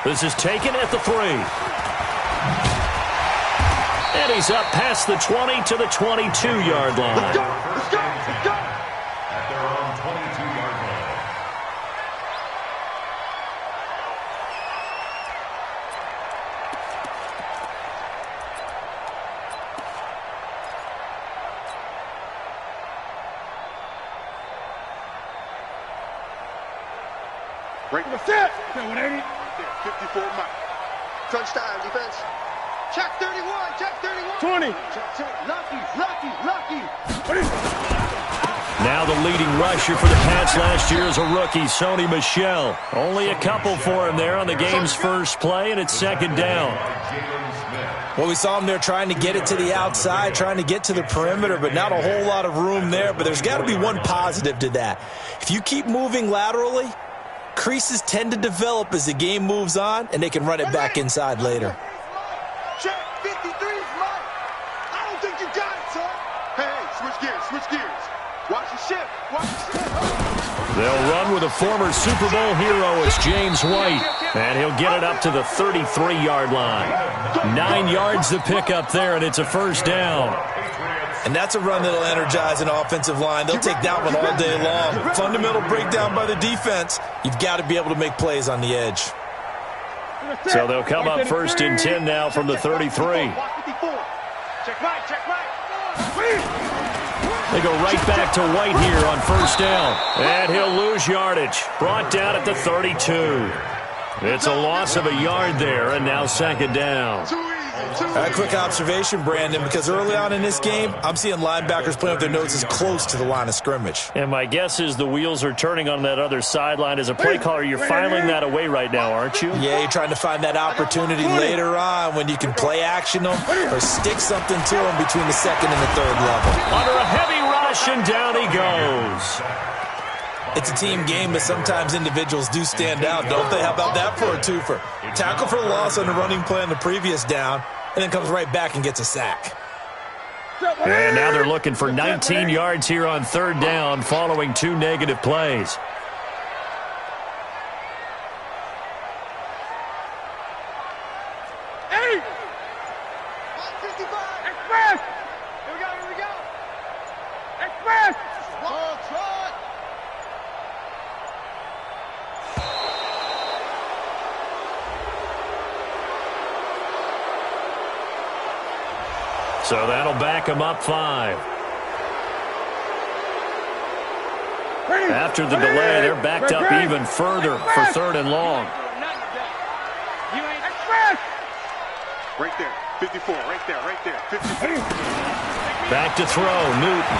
This is taken at the 3. And he's up past the 20 to the 22-yard line. Let's go! Let's go! Let's go! At their own 22-yard line. Break the set. 54 Mike. Touchdown defense. Check 31. Check 31. 20. Check. Lucky. Now the leading rusher for the Pats last year is a rookie, Sony Michel. Only a couple for him there on the game's first play, and it's second down. Well, we saw him there trying to get it to the outside, trying to get to the perimeter, but not a whole lot of room there. But there's got to be one positive to that. If you keep moving laterally, creases tend to develop as the game moves on, and they can run it back inside later. Check 53 is Mike. I don't think you got it, son. Hey, switch gears. Watch the ship. They'll run with a former Super Bowl hero. It's James White, and he'll get it up to the 33-yard line. 9 yards to pick up there, and it's a first down. And that's a run that'll energize an offensive line. They'll take that one all day long. Fundamental breakdown by the defense. You've got to be able to make plays on the edge. So they'll come up first and 10 now from the 33. Check Mike. They go right back to White here on first down. And he'll lose yardage. Brought down at the 32. It's a loss of a yard there, and now second down. A quick observation, Brandon, because early on in this game, I'm seeing linebackers playing with their noses close to the line of scrimmage. And my guess is the wheels are turning on that other sideline. As a play caller, you're filing that away right now, aren't you? Yeah, you're trying to find that opportunity later on when you can play action them or stick something to them between the second and the third level. Under a heavy rush, and down he goes. It's a team game, but sometimes individuals do stand out, don't they? How about that for a twofer? Tackle for loss on the running play on the previous down, and then comes right back and gets a sack. And now they're looking for 19 yards here on third down following 2 negative plays. Express! Here we go! Express! Ball trot! So that'll back them up 5. After the delay, they're backed up even further for third and long. Right there, 54, right there, 54. Back to throw, Newton.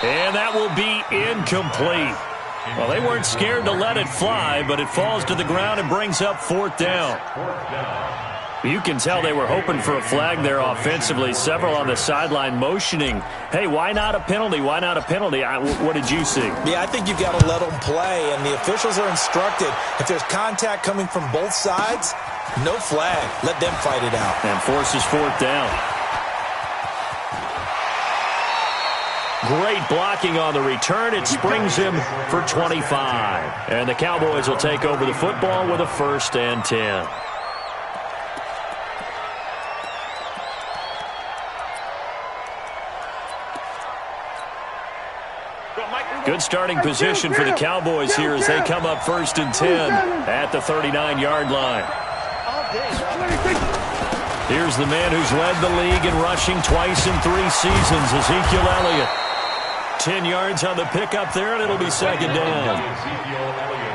And that will be incomplete. Well, they weren't scared to let it fly, but it falls to the ground and brings up fourth down. You can tell they were hoping for a flag there offensively. Several on the sideline motioning, hey, why not a penalty? Why not a penalty? What did you see? Yeah, I think you've got to let them play, and the officials are instructed. If there's contact coming from both sides, no flag. Let them fight it out. And forces fourth down. Great blocking on the return. It springs him for 25. And the Cowboys will take over the football with a 1st and 10. Good starting position for the Cowboys here as they come up 1st and 10 at the 39-yard line. Here's the man who's led the league in rushing twice in 3 seasons, Ezekiel Elliott. 10 yards on the pickup there, and it'll be second down.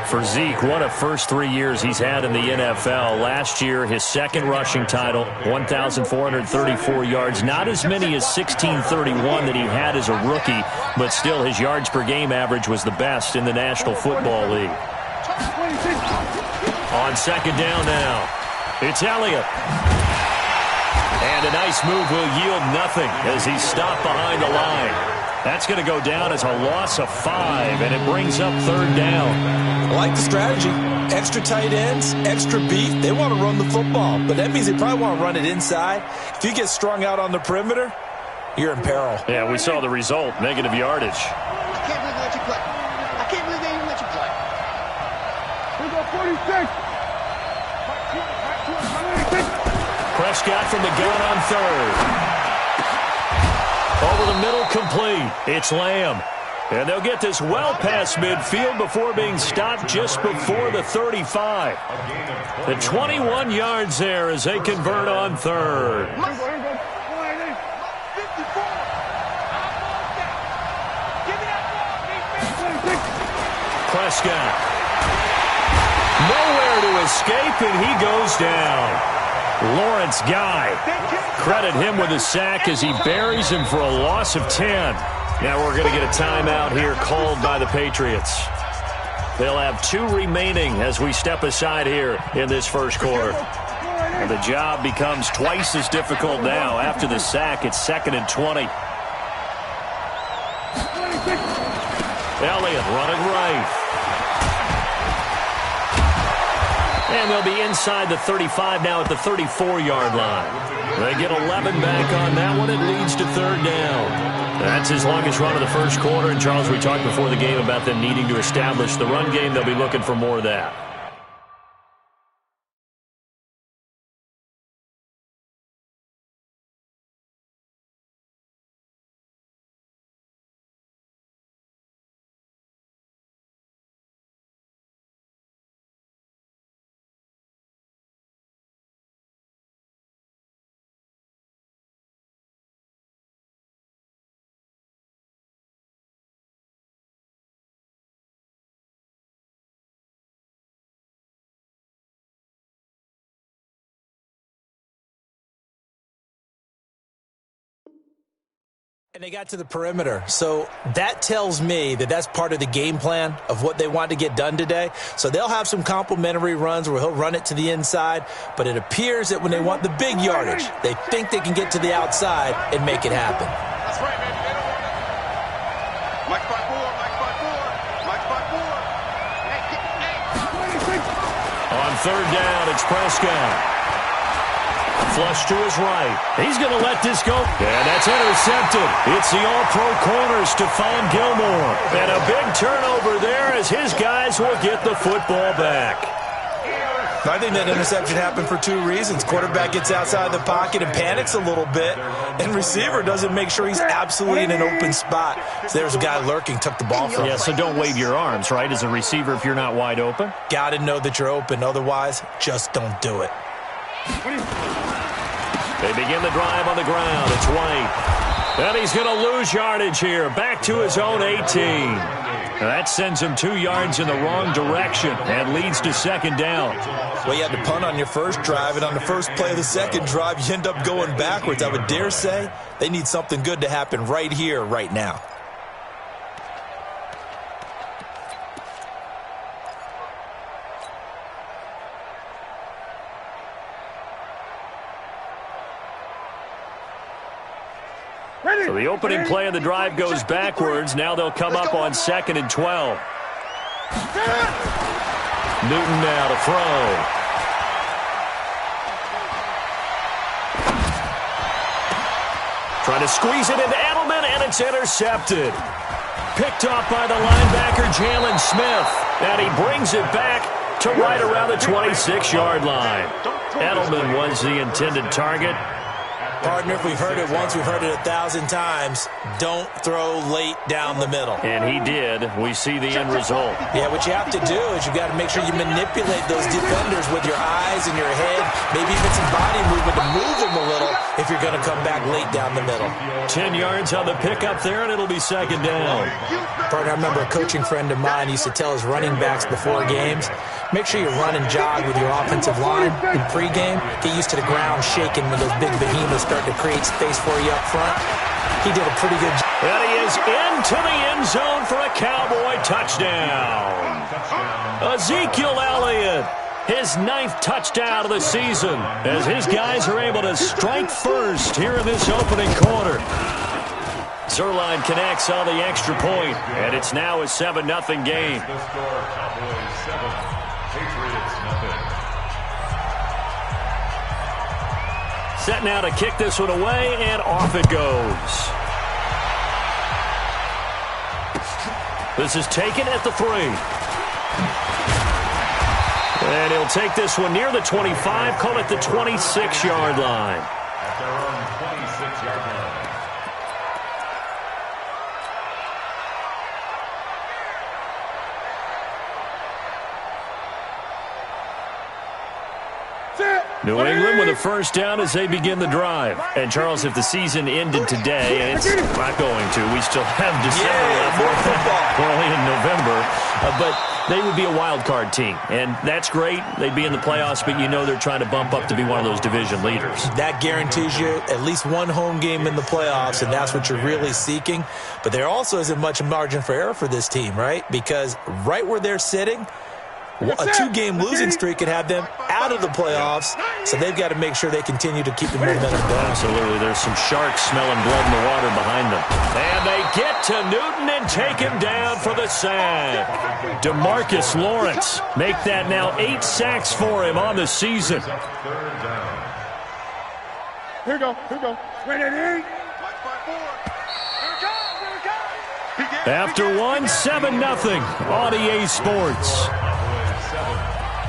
For Zeke, what a first 3 years he's had in the NFL. Last year, his second rushing title, 1,434 yards. Not as many as 1,631 that he had as a rookie, but still his yards per game average was the best in the National Football League. On second down now, it's Elliott. And a nice move will yield nothing as he's stopped behind the line. That's going to go down as a loss of 5, and it brings up third down. I like the strategy. Extra tight ends, extra beef. They want to run the football, but that means they probably want to run it inside. If you get strung out on the perimeter, you're in peril. Yeah, we saw the result, negative yardage. I can't believe they let you play. I can't believe they even let you play. Prescott from the gun on third. Over the middle, complete. It's Lamb. And they'll get this well past midfield before being stopped just before the 35. The 21 yards there as they convert on third. Prescott. Nowhere to escape, and he goes down. Lawrence Guy. Credit him with a sack as he buries him for a loss of 10. Now we're going to get a timeout here called by the Patriots. They'll have 2 remaining as we step aside here in this first quarter. And the job becomes twice as difficult now. After the sack, it's 2nd and 20. Elliott running right. And they'll be inside the 35 now at the 34-yard line. They get 11 back on that one. It leads to 3rd down. That's his longest run of the first quarter. And, Charles, we talked before the game about them needing to establish the run game. They'll be looking for more of that. And they got to the perimeter. So that tells me that that's part of the game plan of what they want to get done today. So they'll have some complimentary runs where he'll run it to the inside. But it appears that when they want the big yardage, they think they can get to the outside and make it happen. That's right, baby. They don't want it. Mike spot 4, Mike spot 4, Mike spot 4. On 3rd down, it's Prescott. Flush to his right. He's going to let this go. And that's intercepted. It's the all-pro corner, Stephon Gilmore. And a big turnover there as his guys will get the football back. I think that interception happened for 2 reasons. Quarterback gets outside the pocket and panics a little bit, and receiver doesn't make sure he's absolutely in an open spot. So there's a guy lurking, took the ball from him. Yeah, so don't wave your arms, right, as a receiver if you're not wide open. Got to know that you're open. Otherwise, just don't do it. They begin the drive on the ground. It's White. And he's going to lose yardage here. Back to his own 18. That sends him 2 yards in the wrong direction and leads to 2nd down. Well, you had to punt on your first drive, and on the first play of the second drive, you end up going backwards. I would dare say they need something good to happen right here, right now. So the opening play of the drive goes backwards. Now they'll come up on 2nd and 12. Newton now to throw. Trying to squeeze it into Edelman, and it's intercepted. Picked off by the linebacker, Jalen Smith. And he brings it back to right around the 26-yard line. Edelman was the intended target. Partner, if we've heard it once, we've heard it 1,000 times. Don't throw late down the middle. And he did. We see the end result. Yeah, what you have to do is you've got to make sure you manipulate those defenders with your eyes and your head, maybe even some body movement to move them a little if you're going to come back late down the middle. 10 yards on the pickup there, and it'll be 2nd down. Partner, I remember a coaching friend of mine used to tell his running backs before games, make sure you run and jog with your offensive line in pregame. Get used to the ground shaking when those big behemoths start to create space for you up front. He did a pretty good job. And he is into the end zone for a Cowboy touchdown. Ezekiel Elliott, his 9th touchdown of the season, as his guys are able to strike first here in this opening quarter. Zerline connects on the extra point, and it's now a 7-0 game. The score, Cowboys 7, Patriots nothing. Set now to kick this one away, and off it goes. This is taken at the 3. And he'll take this one near the 25, call it the 26-yard line. At their own 26-yard line. New England with a first down as they begin the drive. And, Charles, if the season ended today, and it's not going to, we still have December left. More football. We're only in November. But they would be a wild card team. And that's great. They'd be in the playoffs, but you know they're trying to bump up to be one of those division leaders. That guarantees you at least one home game in the playoffs, and that's what you're really seeking. But there also isn't much margin for error for this team, right? Because right where they're sitting, a two-game losing streak could have them out of the playoffs, so they've got to make sure they continue to keep the momentum going. Absolutely. There's some sharks smelling blood in the water behind them. And they get to Newton and take him down for the sack. DeMarcus Lawrence make that now 8 sacks for him on the season. Third down. Here we go. Wait, here. After one, 7-0 on EA Sports.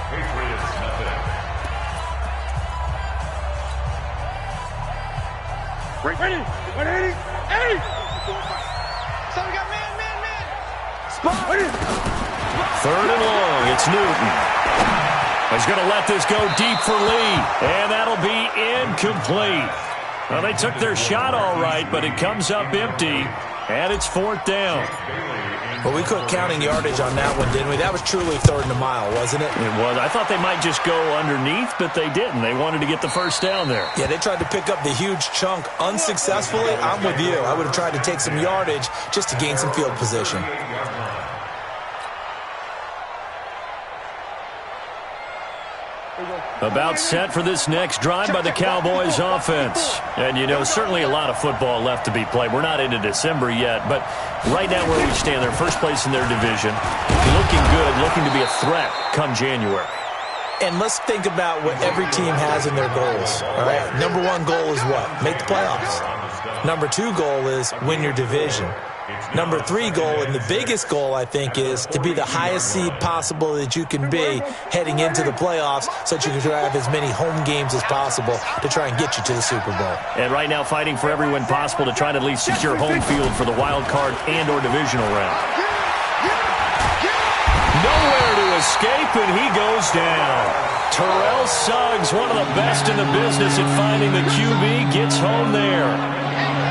Patriots nothing. Ready. 180. So we got man. Spot. Third and long, it's Newton. He's going to let this go deep for Lee, and that'll be incomplete. Well, they took their shot all right, but it comes up empty, and it's 4th down. But we quit counting yardage on that one, didn't we? That was truly 3rd and a mile, wasn't it? It was. I thought they might just go underneath, but they didn't. They wanted to get the first down there. Yeah, they tried to pick up the huge chunk unsuccessfully. I'm with you. I would have tried to take some yardage just to gain some field position. About set for this next drive by the Cowboys offense. And, you know, certainly a lot of football left to be played. We're not into December yet, but right now where we stand, they're first place in their division. Looking good, looking to be a threat come January. And let's think about what every team has in their goals. All right, number one goal is what? Make the playoffs. Number 2 goal is win your division. Number 3 goal, and the biggest goal, I think, is to be the highest seed possible that you can be heading into the playoffs so that you can have as many home games as possible to try and get you to the Super Bowl. And right now fighting for every win possible to try to at least secure home field for the wild card and or divisional round. Nowhere to escape, and he goes down. Terrell Suggs, one of the best in the business at finding the QB, gets home there.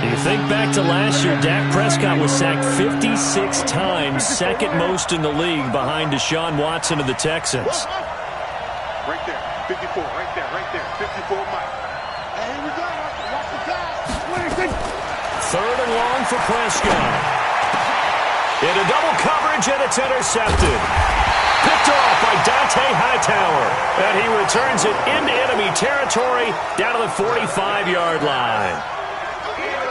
You think back to last year, Dak Prescott was sacked 56 times, second most in the league behind Deshaun Watson of the Texans. Right there, 54, right there, 54 Mike. Hey, here we go, watch the pass. 3rd and long for Prescott. Into double coverage, and it's intercepted. Picked off by Dante Hightower, and he returns it into enemy territory down to the 45-yard line.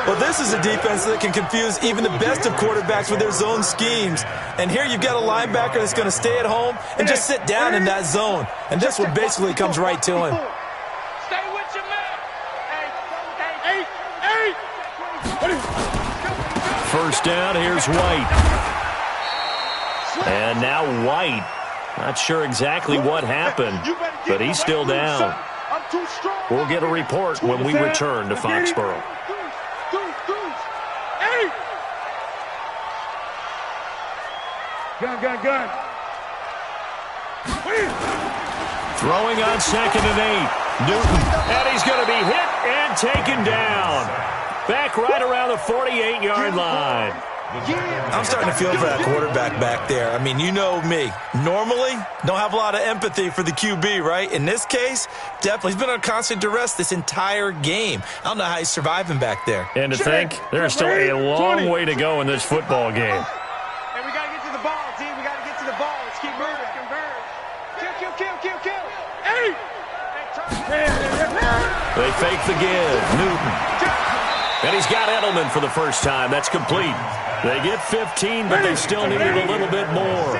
Well, this is a defense that can confuse even the best of quarterbacks with their zone schemes. And here you've got a linebacker that's going to stay at home and just sit down in that zone. And this one basically comes right to him. Stay with your man. Hey. First down, here's White. And now White. Not sure exactly what happened, but he's still down. We'll get a report when we return to Foxborough. Gun. Throwing on 2nd and 8. Newton, and he's going to be hit and taken down. Back right around the 48-yard line. I'm starting to feel for that quarterback back there. I mean, you know me. Normally, don't have a lot of empathy for the QB, right? In this case, definitely. He's been on constant duress this entire game. I don't know how he's surviving back there. And to think, there's still a long way to go in this football game. Hey, we got to get to the ball, team. We got to get to the ball. Let's keep moving. Converge. Kill. Hey! They fake the give. Newton. And he's got Edelman for the first time. That's complete. They get 15, but they still need a little bit more.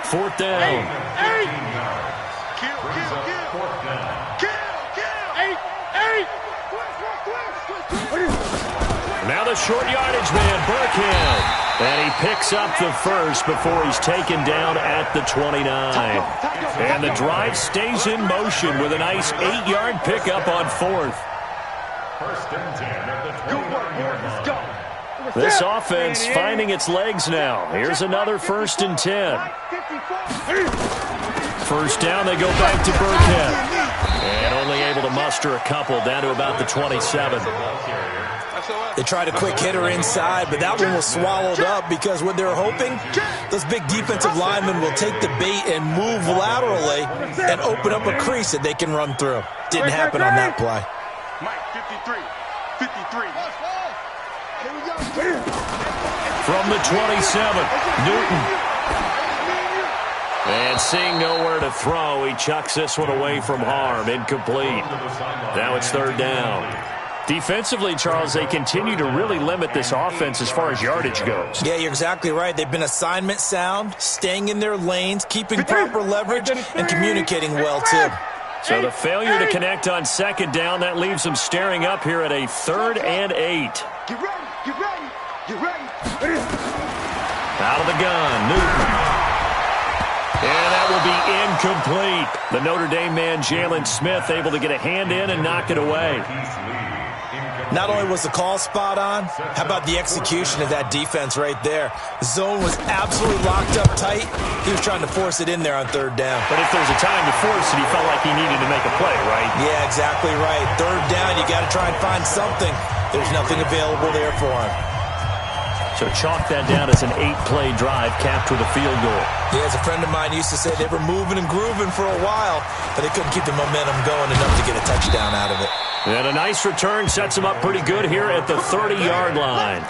4th down. Kill. Now the short yardage man, Burkhead. And he picks up the first before he's taken down at the 29. And the drive stays in motion with a nice 8-yard pickup on fourth. First and 10 at the 29-yard line. This offense finding its legs now. Here's another first and 10. First down, they go back to Burkhead. And only able to muster a couple down to about the 27. They tried a quick hitter inside, but that one was swallowed up because what they're hoping, those big defensive linemen will take the bait and move laterally and open up a crease that they can run through. Didn't happen on that play. Mike, 53. 53. Here we go. From the 27, Newton. And seeing nowhere to throw, he chucks this one away from harm. Incomplete. Now it's third down. Defensively, Charles, they continue to really limit this offense as far as yardage goes. Yeah, you're exactly right. They've been assignment sound, staying in their lanes, keeping proper leverage, and communicating well, too. So the failure to connect on second down, that leaves them staring up here at a 3rd and 8. Get ready. Get ready. Get ready. Out of the gun, Newton. And that will be incomplete. The Notre Dame man, Jalen Smith, able to get a hand in and knock it away. Not only was the call spot on, how about the execution of that defense right there? The zone was absolutely locked up tight. He was trying to force it in there on third down. But if there's a time to force it, he felt like he needed to make a play, right? Yeah, exactly right. Third down, you got to try and find something. There's nothing available there for him. So chalk that down as an 8-play drive capped with a field goal. Yeah, as a friend of mine used to say, they were moving and grooving for a while, but they couldn't keep the momentum going enough to get a touchdown out of it. And a nice return sets them up pretty good here at the 30-yard line.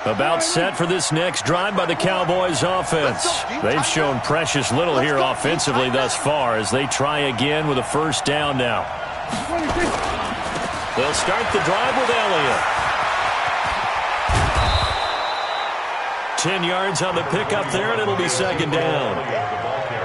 About set for this next drive by the Cowboys offense. They've shown precious little here offensively thus far as they try again with a first down now. They'll start the drive with Elliott. 10 yards on the pickup there, and it'll be second down.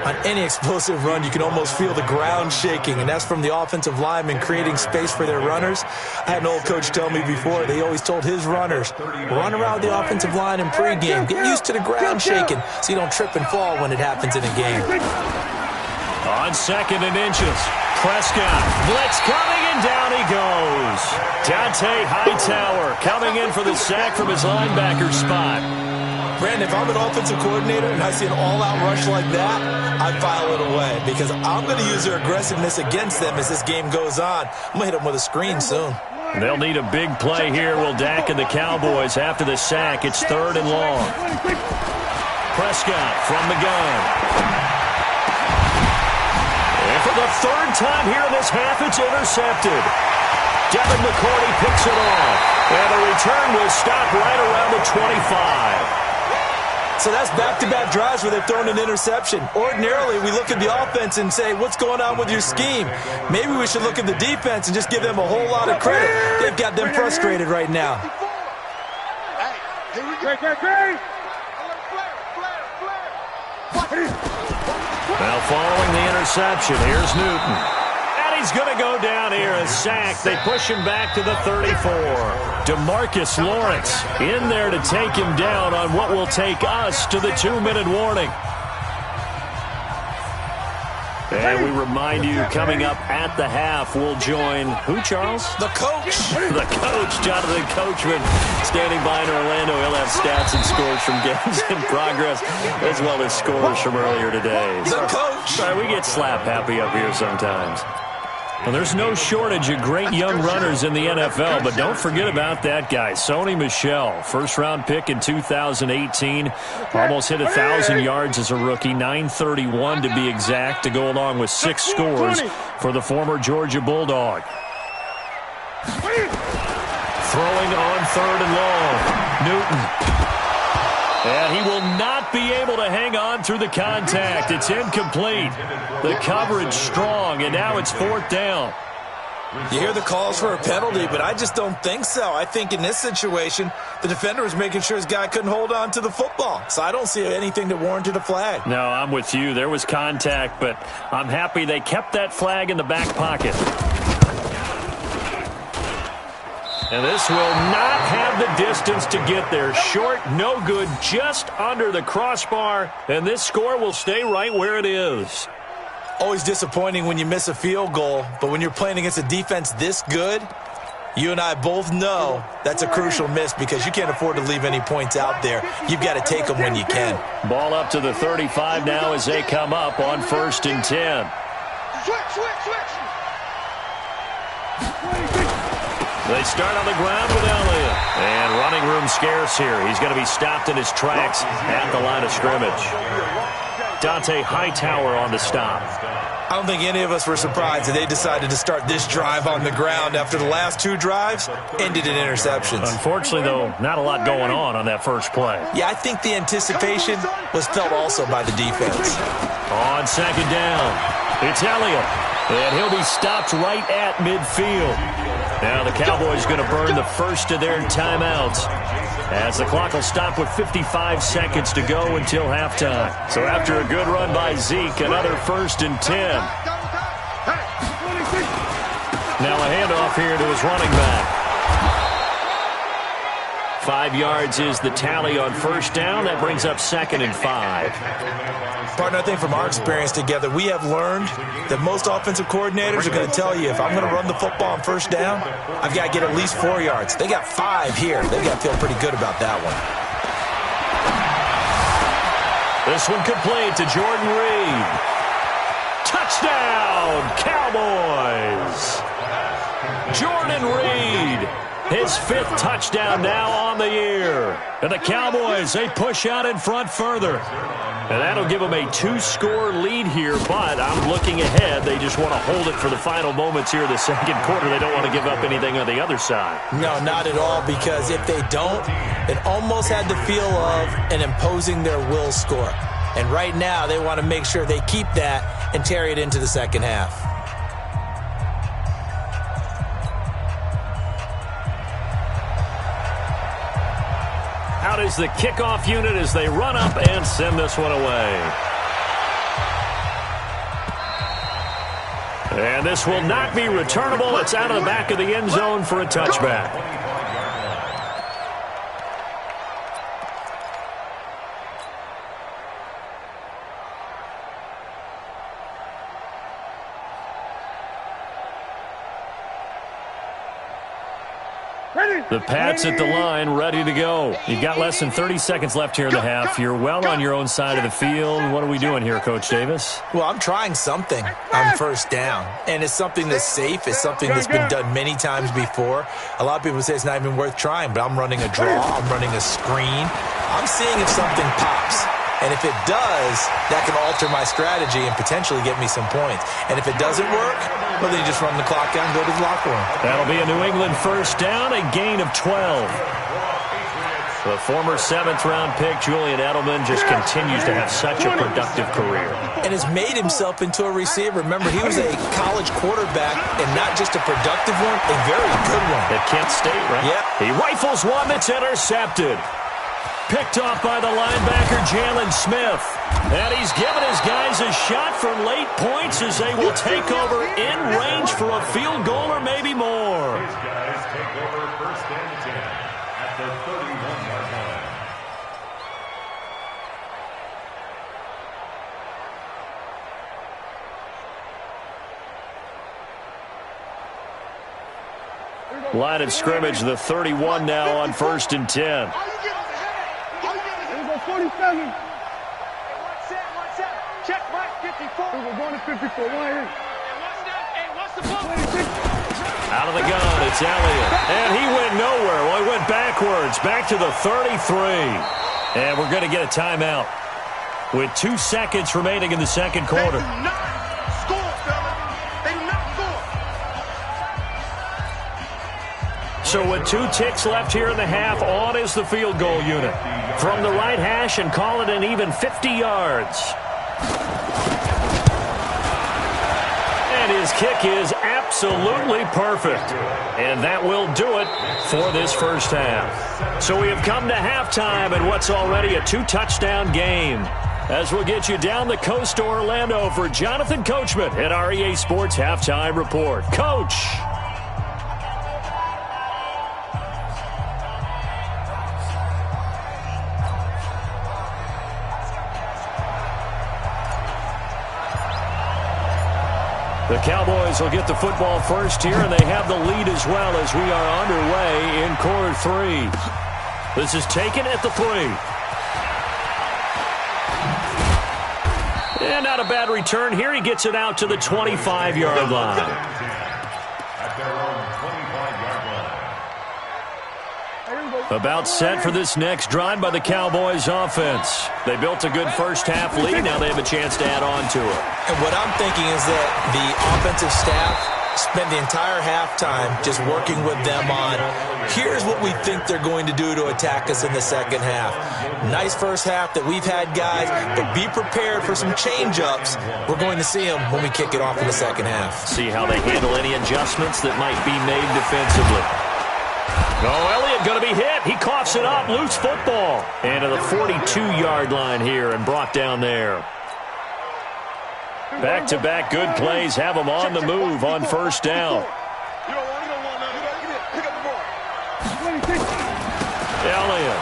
On any explosive run, you can almost feel the ground shaking, and that's from the offensive linemen creating space for their runners. I had an old coach tell me before, they always told his runners, run around the offensive line in pregame. Get used to the ground shaking so you don't trip and fall when it happens in a game. On 2nd and inches, Prescott, blitz coming, and down he goes. Dante Hightower coming in for the sack from his linebacker spot. Brandon, if I'm an offensive coordinator and I see an all-out rush like that, I'd file it away because I'm going to use their aggressiveness against them as this game goes on. I'm going to hit them with a screen soon. They'll need a big play here, will Dak and the Cowboys after the sack. It's 3rd and long. Prescott from the gun. And for the 3rd time here in this half, it's intercepted. Devin McCourty picks it off. And the return will stop right around the 25. So that's back-to-back drives where they've thrown an interception. Ordinarily, we look at the offense and say, what's going on with your scheme? Maybe we should look at the defense and just give them a whole lot of credit. They've got them frustrated right now. Hey, here we go. Now following the interception, here's Newton. He's going to go down here, a sack. They push him back to the 34. DeMarcus Lawrence in there to take him down on what will take us to the 2-minute warning. And we remind you, coming up at the half, we'll join who, Charles? The coach. The coach, Jonathan Coachman, standing by in Orlando. He'll have stats and scores from games in progress, as well as scores from earlier today. The coach. Sorry, we get slap happy up here sometimes. Well, there's no shortage of great young runners in the NFL, but don't forget about that guy, Sony Michel, first-round pick in 2018, almost hit 1,000 yards as a rookie, 931 to be exact, to go along with 6 scores for the former Georgia Bulldog. Throwing on 3rd and long, Newton. And he will not be able to hang on through the contact. It's incomplete. The coverage strong, and now it's 4th down. You hear the calls for a penalty, but I just don't think so. I think in this situation, the defender was making sure his guy couldn't hold on to the football. So I don't see anything that warranted a flag. No, I'm with you. There was contact, but I'm happy they kept that flag in the back pocket. And this will not have the distance to get there. Short, no good, just under the crossbar. And this score will stay right where it is. Always disappointing when you miss a field goal, but when you're playing against a defense this good, you and I both know that's a crucial miss because you can't afford to leave any points out there. You've got to take them when you can. Ball up to the 35 now as they come up on 1st and 10. Switch. They start on the ground with Elliott. And running room scarce here. He's going to be stopped in his tracks at the line of scrimmage. Dante Hightower on the stop. I don't think any of us were surprised that they decided to start this drive on the ground after the last 2 drives ended in interceptions. Unfortunately, though, not a lot going on that first play. Yeah, I think the anticipation was felt also by the defense. On 2nd down, it's Elliott. And he'll be stopped right at midfield. Now the Cowboys going to burn the first of their timeouts as the clock will stop with 55 seconds to go until halftime. So after a good run by Zeke, another 1st and 10. Now a handoff here to his running back. 5 yards is the tally on 1st down. That brings up 2nd and 5. Partner, I think from our experience together, we have learned that most offensive coordinators are going to tell you, if I'm going to run the football on 1st down, I've got to get at least 4 yards. They got 5 here. They've got to feel pretty good about that one. This one complete to Jordan Reed. Touchdown, Cowboys! Jordan Reed, his 5th touchdown now on the year. And the Cowboys, they push out in front further. And that'll give them a 2-score lead here, but I'm looking ahead. They just want to hold it for the final moments here of the 2nd quarter. They don't want to give up anything on the other side. No, not at all, because if they don't, it almost had the feel of an imposing their will score. And right now, they want to make sure they keep that and carry it into the 2nd half. Out is the kickoff unit as they run up and send this one away. And this will not be returnable. It's out of the back of the end zone for a touchback. The Pats at the line, ready to go. You've got less than 30 seconds left here in the half. You're well on your own side of the field. What are we doing here, Coach Davis? Well, I'm trying something on 1st down, and it's something that's safe. It's something that's been done many times before. A lot of people say it's not even worth trying, but I'm running a draw. I'm running a screen. I'm seeing if something pops. And if it does, that can alter my strategy and potentially get me some points. And if it doesn't work, well, then you just run the clock out and go to the locker room. That'll be a New England 1st down, a gain of 12. The former 7th-round pick, Julian Edelman, just continues to have such a productive career. And has made himself into a receiver. Remember, he was a college quarterback, and not just a productive one, a very good one. At Kent State, right? Yeah. He rifles one that's intercepted. Picked off by the linebacker, Jalen Smith. And he's given his guys a shot for late points as they will take over in range for a field goal or maybe more. His guys take over 1st and 10 at the 31-yard line. Line of scrimmage, the 31 now on 1st and 10. 47. One set. Check, Mike, 54. We're going to 54. What's the ball? Out of the gun, it's Elliott. And he went nowhere. Well, he went backwards, back to the 33. And we're going to get a timeout with 2 seconds remaining in the 2nd quarter. They do not score, fellas. They do not score. So with 2 ticks left here in the half, on is the field goal unit. From the right hash and call it an even 50 yards. And his kick is absolutely perfect. And that will do it for this 1st half. So we have come to halftime in what's already a 2-touchdown game. As we'll get you down the coast to Orlando for Jonathan Coachman at our EA Sports Halftime Report. Coach. The Cowboys will get the football first here, and they have the lead as well as we are underway in quarter 3. This is taken at the 3. And not a bad return here. He gets it out to the 25-yard line. At their own 25-yard line. About set for this next drive by the Cowboys offense. They built a good first-half lead. Now they have a chance to add on to it. And what I'm thinking is that the offensive staff spent the entire halftime just working with them on, here's what we think they're going to do to attack us in the second half. Nice first half that we've had, guys, but be prepared for some change-ups. We're going to see them when we kick it off in the second half. See how they handle any adjustments that might be made defensively. Oh, Elliott going to be hit. He coughs it up. Loose football. And to the 42-yard line here and brought down there. Back-to-back good plays have them on the move on first down. Elliott.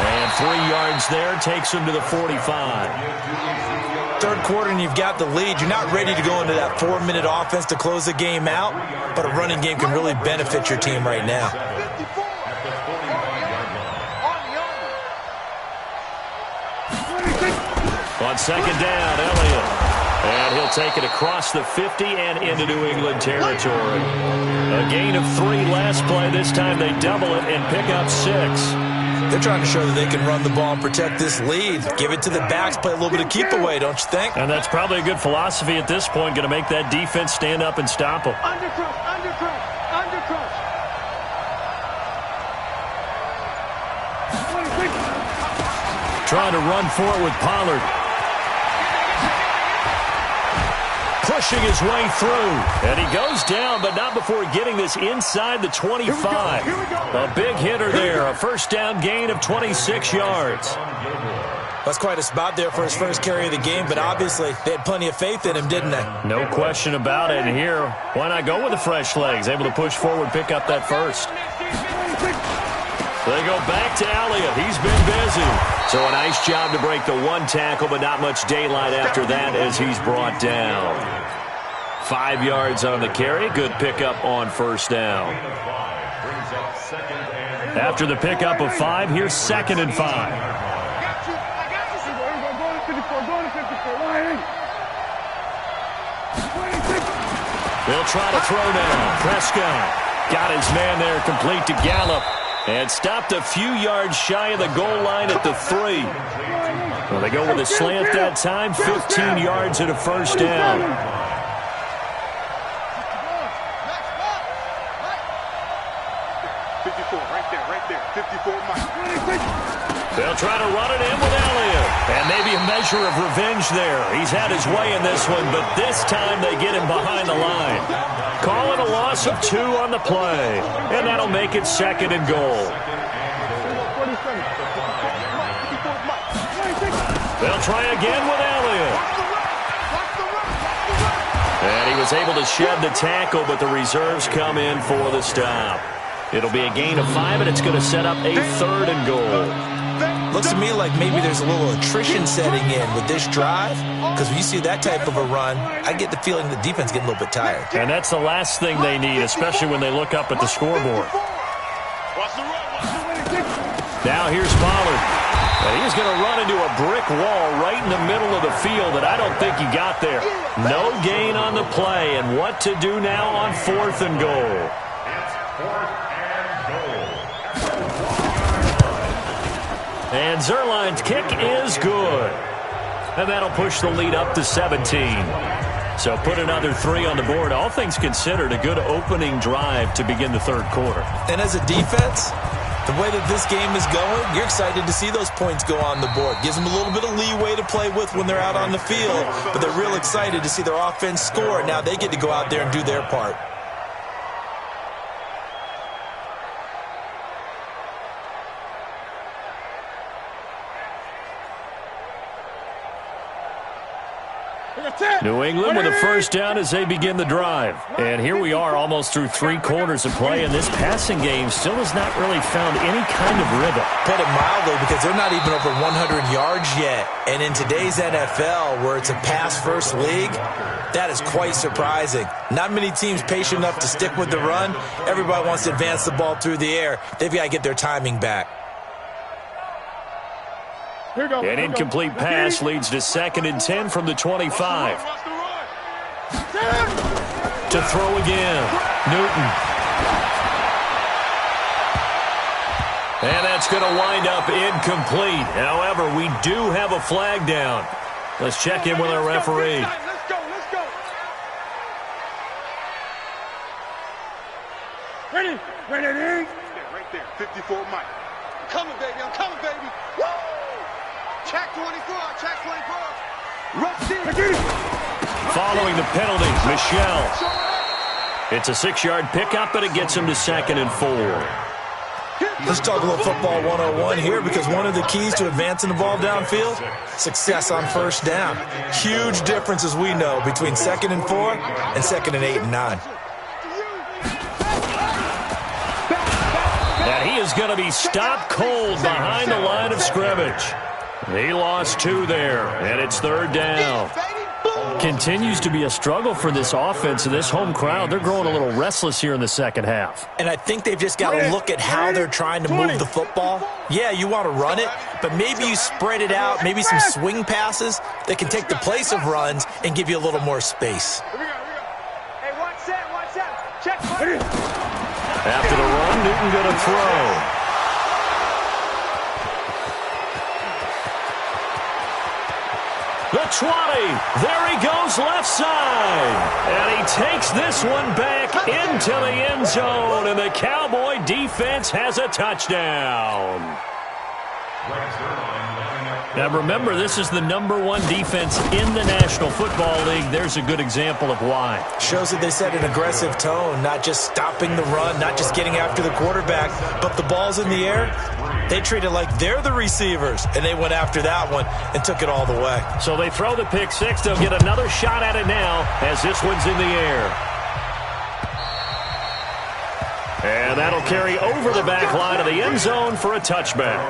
And 3 yards there. Takes him to the 45. Third quarter and you've got the lead. You're not ready to go into that 4-minute offense to close the game out, but a running game can really benefit your team right now. On second down, Elliott. And he'll take it across the 50 and into New England territory. A gain of 3 last play. This time they double it and pick up 6. They're trying to show that they can run the ball and protect this lead. Give it to the backs, play a little bit of keep away, don't you think? And that's probably a good philosophy at this point. Going to make that defense stand up and stop them. Undercrush, undercrush, undercrush. Trying to run for it with Pollard. Pushing his way through. And he goes down, but not before getting this inside the 25. A big hitter there. A first down gain of 26 yards. That's quite a spot there for his first carry of the game, but obviously they had plenty of faith in him, didn't they? No question about it. And here, why not go with the fresh legs? Able to push forward, pick up that first. They go back to Elliott. He's been busy. So a nice job to break the 1 tackle, but not much daylight after that as he's brought down. 5 yards on the carry. Good pickup on first down. After the pickup of 5, here's 2nd and 5. They'll try to throw now. Prescott got his man there complete to Gallup. And stopped a few yards shy of the goal line at the 3. Well, they go with a slant that time, 15 yards at a first down. They'll try to run it in with Elliott. And maybe a measure of revenge there. He's had his way in this one, but this time they get him behind the line. Calling a loss of 2 on the play. And that'll make it 2nd and goal. They'll try again with Elliott. And he was able to shed the tackle, but the reserves come in for the stop. It'll be a gain of 5, and it's going to set up a 3rd and goal. Looks to me like maybe there's a little attrition setting in with this drive, because when you see that type of a run, I get the feeling the defense getting a little bit tired. And that's the last thing they need, especially when they look up at the scoreboard. Now here's Pollard. And he's going to run into a brick wall right in the middle of the field that I don't think he got there. No gain on the play, and what to do now on 4th and goal. And Zerline's kick is good. And that'll push the lead up to 17. So put another 3 on the board. All things considered, a good opening drive to begin the 3rd quarter. And as a defense, the way that this game is going, you're excited to see those points go on the board. Gives them a little bit of leeway to play with when they're out on the field. But they're real excited to see their offense score. Now they get to go out there and do their part. New England with a first down as they begin the drive. And here we are almost through 3 quarters of play, and this passing game still has not really found any kind of rhythm. Put it mildly, because they're not even over 100 yards yet. And in today's NFL, where it's a pass-first league, that is quite surprising. Not many teams patient enough to stick with the run. Everybody wants to advance the ball through the air. They've got to get their timing back. An incomplete pass leads to 2nd and 10 from the 25. To throw again, Newton. And that's going to wind up incomplete. However, we do have a flag down. Let's check in with our referee. Let's go. Ready? Right there, 54 Mike. I'm coming, baby. Woo! Check 24, check 24. Rush in. Following the penalty, Michelle. It's a 6-yard pickup, but it gets him to 2nd and 4. Let's talk a little football 101 here, because one of the keys to advancing the ball downfield, success on first down. Huge difference, as we know, between 2nd and 4 and 2nd and 8 and 9. And he is going to be stopped cold behind the line of scrimmage. He lost 2 there, and it's 3rd down. Continues to be a struggle for this offense and this home crowd. They're growing a little restless here in the second half. And I think they've just got to look at how they're trying to move the football. Yeah, you want to run it, but maybe you spread it out, maybe some swing passes that can take the place of runs and give you a little more space. Hey, watch that. Check. After the run, Newton going to throw. The 20. There he goes left side. And he takes this one back into the end zone. And the Cowboy defense has a touchdown. Now remember, this is the #1 defense in the National Football League. There's a good example of why. Shows that they set an aggressive tone, not just stopping the run, not just getting after the quarterback, but the ball's in the air. They treat it like they're the receivers, and they went after that one and took it all the way. So they throw the pick six. They'll get another shot at it now as this one's in the air. And that'll carry over the back line of the end zone for a touchback.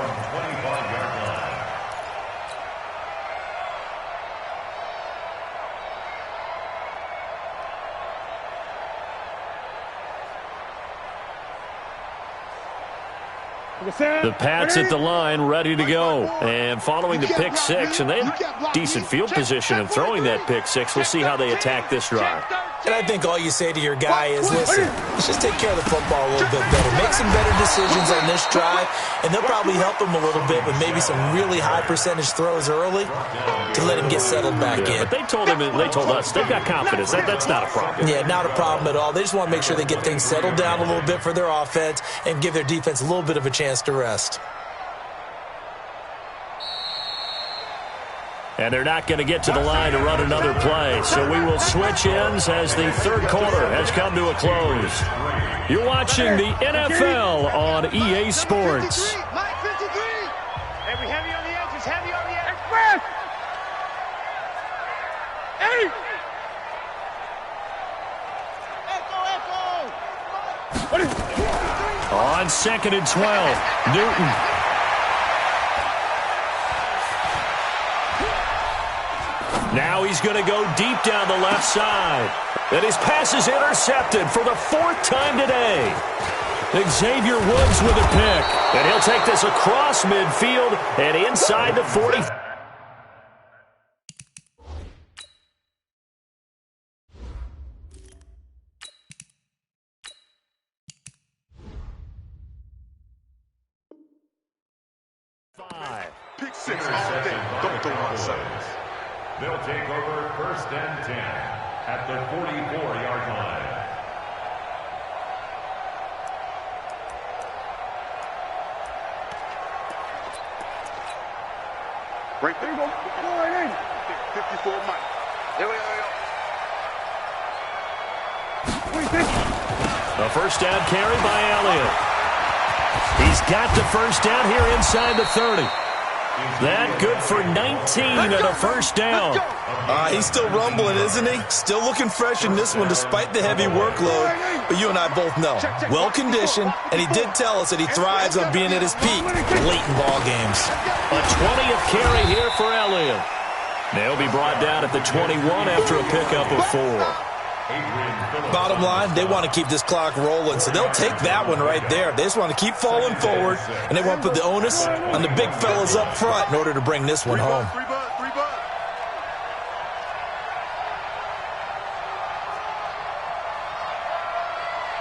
The Pats at the line, ready to go. And following the pick six, and they have decent field position in throwing that pick six. We'll see how they attack this drive. And I think all you say to your guy is, listen, let's just take care of the football a little bit better. Make some better decisions on this drive, and they'll probably help him a little bit with maybe some really high percentage throws early to let him get settled back in. But they told us they've got confidence. That's not a problem. Yeah, not a problem at all. They just want to make sure they get things settled down a little bit for their offense and give their defense a little bit of a chance to rest. And they're not going to get to the line to run another play. So we will switch ends as the third quarter has come to a close. You're watching the NFL on EA Sports. Hey, we heavy on the edges, heavy on the edge. Express! Eddie! On 2nd and 12, Newton. Now he's going to go deep down the left side. And his pass is intercepted for the 4th time today. Xavier Woods with a pick. And he'll take this across midfield and inside the 40. Pick six all day. Don't throw my sides. They'll take over 1st and 10 at the 44-yard line. Right there. Go right in. 54 Mike. There we go. A first down carry by Elliott. He's got the first down here inside the 30. That good for 19 and a first down. He's still rumbling, isn't he? Still looking fresh in this one despite the heavy workload. But you and I both know, well-conditioned, and he did tell us that he thrives on being at his peak late in ball games. A 20th carry here for Elliott. They'll be brought down at the 21 after a pickup of 4. Bottom line, they want to keep this clock rolling, so they'll take that one right there. They just want to keep falling forward, and they want to put the onus on the big fellas up front in order to bring this one home.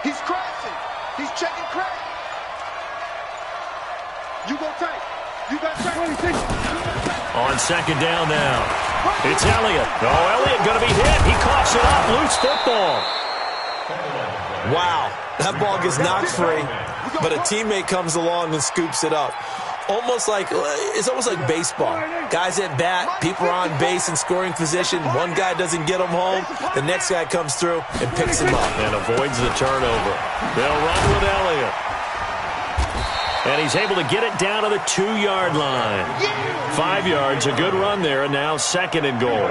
He's crashing. He's checking crack. You go tight. You got tight. On second down now. It's Elliott. Oh, Elliott going to be hit. He coughs it up. Loose football. Wow. That ball gets knocked free, but a teammate comes along and scoops it up. It's almost like baseball. Guys at bat, people are on base in scoring position. One guy doesn't get them home. The next guy comes through and picks him up. And avoids the turnover. They'll run with Elliott. And he's able to get it down to the 2-yard line. 5 yards, a good run there, and now second and goal.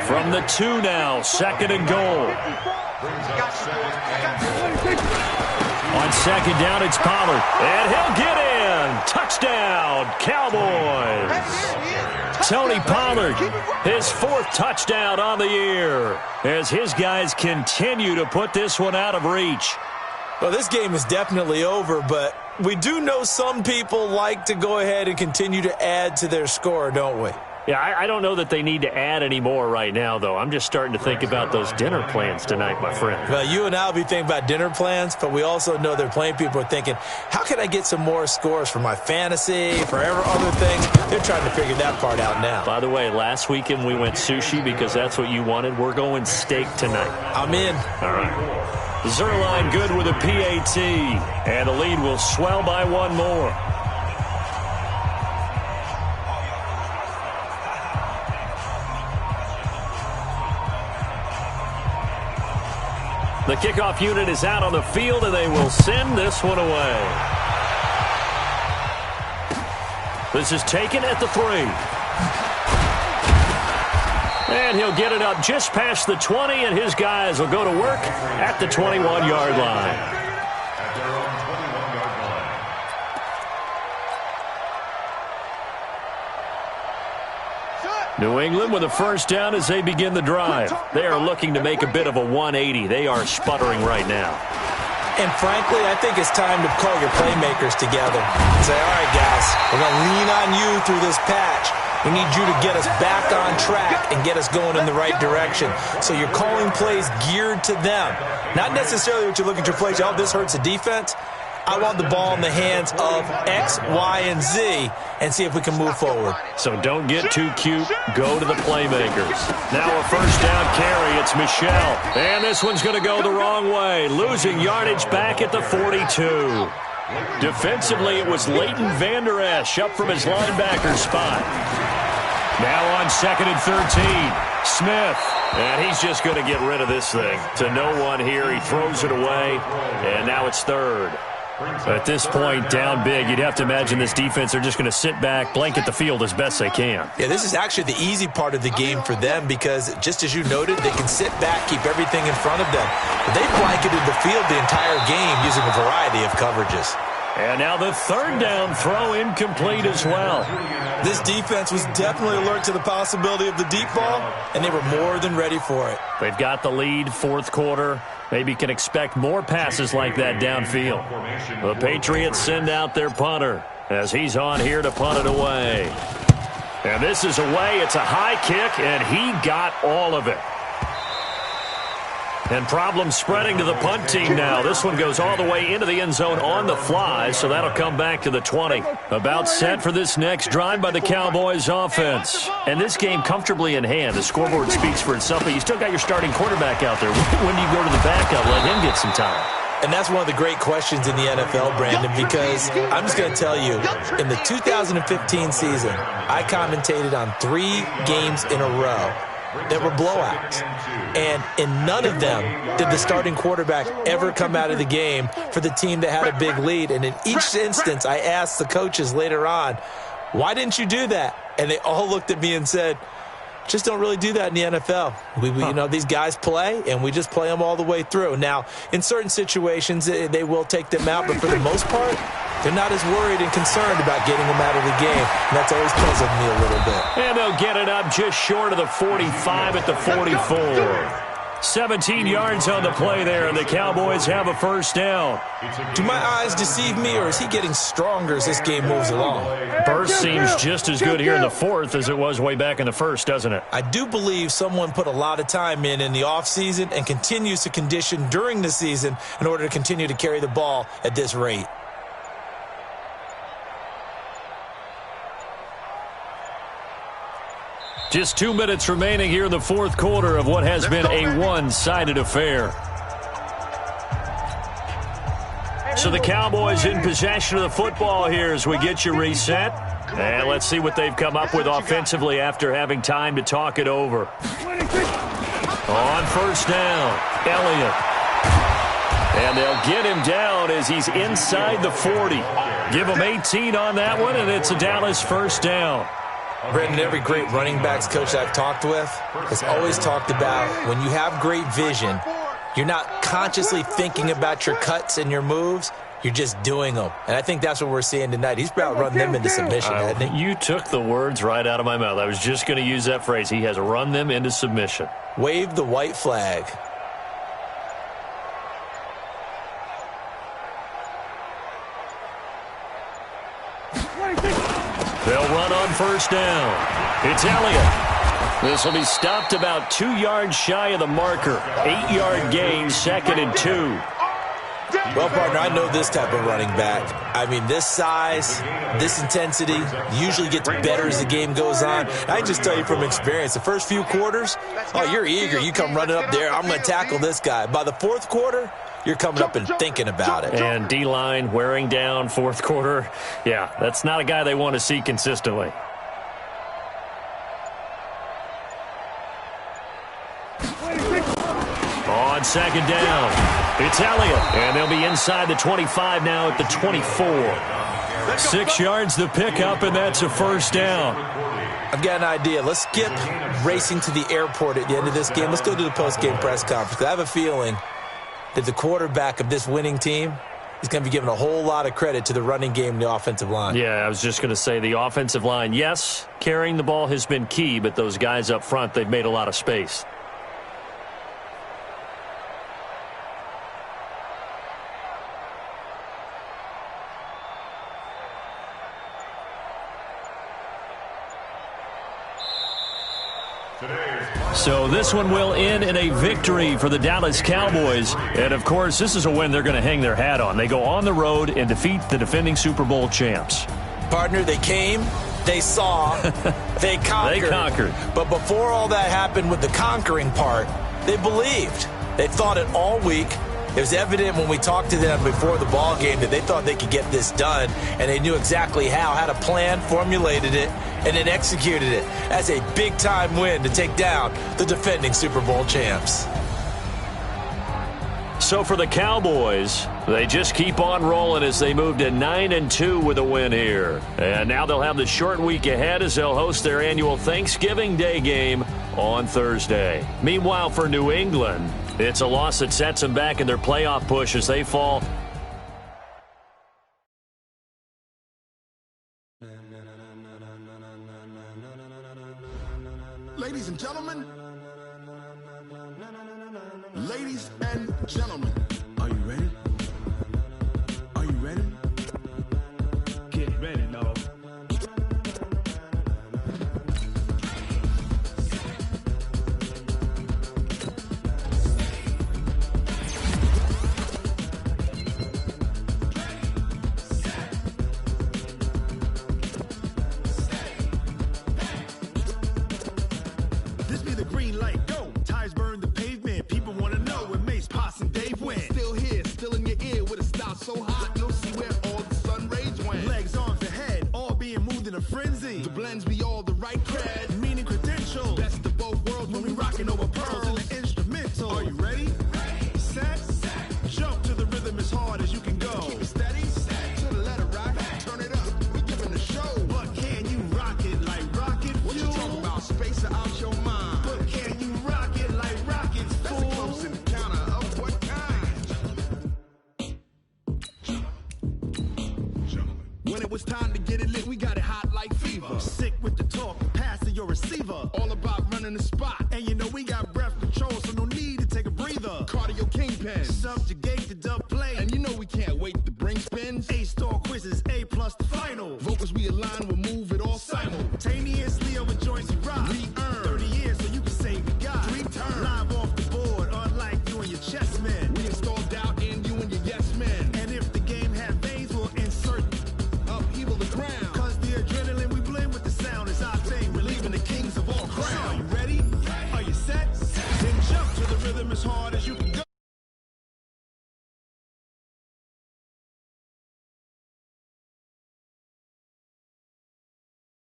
From the 2 now, second and goal. On second down, it's Pollard. And he'll get in. Touchdown, Cowboys. Tony Pollard, his 4th touchdown on the year, as his guys continue to put this one out of reach. Well, this game is definitely over, but we do know some people like to go ahead and continue to add to their score, don't we? Yeah, I don't know that they need to add any more right now, though. I'm just starting to think about those dinner plans tonight, my friend. Well, you and I will be thinking about dinner plans, but we also know they're playing people are thinking, how can I get some more scores for my fantasy, for other things? They're trying to figure that part out now. By the way, last weekend we went sushi because that's what you wanted. We're going steak tonight. I'm in. All right. Zerline good with a PAT, and the lead will swell by 1 more. The kickoff unit is out on the field, and they will send this one away. This is taken at the 3. And he'll get it up just past the 20, and his guys will go to work at the 21-yard line. New England with a first down as they begin the drive. They are looking to make a bit of a 180. They are sputtering right now. And frankly, I think it's time to call your playmakers together and say, all right, guys, we're going to lean on you through this patch. We need you to get us back on track and get us going in the right direction. So you're calling plays geared to them. Not necessarily what you look at your plays, oh, this hurts the defense. I want the ball in the hands of X, Y, and Z and see if we can move forward. So don't get too cute. Go to the playmakers. Now a first down carry. It's Michel. And this one's going to go the wrong way. Losing yardage back at the 42. Defensively, it was Leighton Vander Esch up from his linebacker spot. Now on second and 13. Smith. And he's just going to get rid of this thing. To no one here. He throws it away. And now it's third. At this point, down big, you'd have to imagine this defense are just going to sit back, blanket the field as best they can. Yeah, this is actually the easy part of the game for them because, just as you noted, they can sit back, keep everything in front of them. But they blanketed the field the entire game using a variety of coverages. And now the third down throw incomplete as well. This defense was definitely alert to the possibility of the deep ball, and they were more than ready for it. They've got the lead, fourth quarter. Maybe can expect more passes like that downfield. The Patriots send out their punter as he's on here to punt it away. And this is away. It's a high kick, and he got all of it. And problems spreading to the punt team now. This one goes all the way into the end zone on the fly, so that'll come back to the 20. About set for this next drive by the Cowboys offense. And this game comfortably in hand. The scoreboard speaks for itself, but you still got your starting quarterback out there. When do you go to the backup? Let him get some time. And that's one of the great questions in the NFL, Brandon, because I'm just going to tell you, in the 2015 season, I commentated on 3 games in a row that were blowouts. And in none of them did the starting quarterback ever come out of the game for the team that had a big lead. And in each instance, I asked the coaches later on, Why didn't you do that? And they all looked at me and said, just don't really do that in the NFL. You know, these guys play, and we just play them all the way through. Now, in certain situations, they will take them out, but for the most part, they're not as worried and concerned about getting them out of the game, and that's always puzzled me a little bit. And they'll get it up just short of the 45 at the 44. 17 yards on the play there, and the Cowboys have a first down. Do my eyes deceive me, or is he getting stronger as this game moves along? Burst seems just as good here in the fourth as it was way back in the first, doesn't it? I do believe someone put a lot of time in the offseason and continues to condition during the season in order to continue to carry the ball at this rate. Just 2 minutes remaining here in the fourth quarter of what has been a one-sided affair. So the Cowboys in possession of the football here as we get you reset. And let's see what they've come up with offensively after having time to talk it over. On first down, Elliott. And they'll get him down as he's inside the 40. Give him 18 on that one, and it's a Dallas first down. Brendan, every great running backs coach I've talked with has always talked about when you have great vision, you're not consciously thinking about your cuts and your moves. You're just doing them. And I think that's what we're seeing tonight. He's about run them into submission, hasn't he? You took the words right out of my mouth. I was just going to use that phrase. He has run them into submission. Wave the white flag. They'll run on first down. It's Elliott. This will be stopped about 2 yards shy of the marker. 8-yard gain, 2nd and 2. Well, partner, I know this type of running back. I mean, this size, this intensity usually gets better as the game goes on. I can just tell you from experience, the first few quarters, oh, you're eager. You come running up there, I'm going to tackle this guy. By the fourth quarter, you're coming up and thinking about it. And D-line wearing down fourth quarter. Yeah, that's not a guy they want to see consistently. On second down, it's Elliott. And they'll be inside the 25 now at the 24. 6 yards the pickup, and that's a first down. I've got an idea. Let's skip racing to the airport at the end of this game. Let's go to the post-game press conference. I have a feeling that the quarterback of this winning team is going to be given a whole lot of credit to the running game and the offensive line. Yeah, I was just going to say the offensive line, yes, carrying the ball has been key, but those guys up front, they've made a lot of space. So this one will end in a victory for the Dallas Cowboys. And, of course, this is a win they're going to hang their hat on. They go on the road and defeat the defending Super Bowl champs. Partner, they came, they saw, they conquered. They conquered. But before all that happened with the conquering part, they believed. They thought it all week. It was evident when we talked to them before the ball game that they thought they could get this done, and they knew exactly how, had a plan, formulated it, and then executed it. That's a big-time win to take down the defending Super Bowl champs. So for the Cowboys, they just keep on rolling as they move to 9-2 with a win here. And now they'll have the short week ahead as they'll host their annual Thanksgiving Day game on Thursday. Meanwhile, for New England, it's a loss that sets them back in their playoff push as they fall. Ladies and gentlemen, are you ready? Are you ready? Get ready, no. This be the green light, go. Tires burn the pavement. People want to know when Mace, Pops, and Dave went. Still here, still in your ear with a style so hot. You'll see where all the sun rays went. Legs, arms, and head, all being moved in a frenzy. The blends be all the right cred, meaning credentials. Best of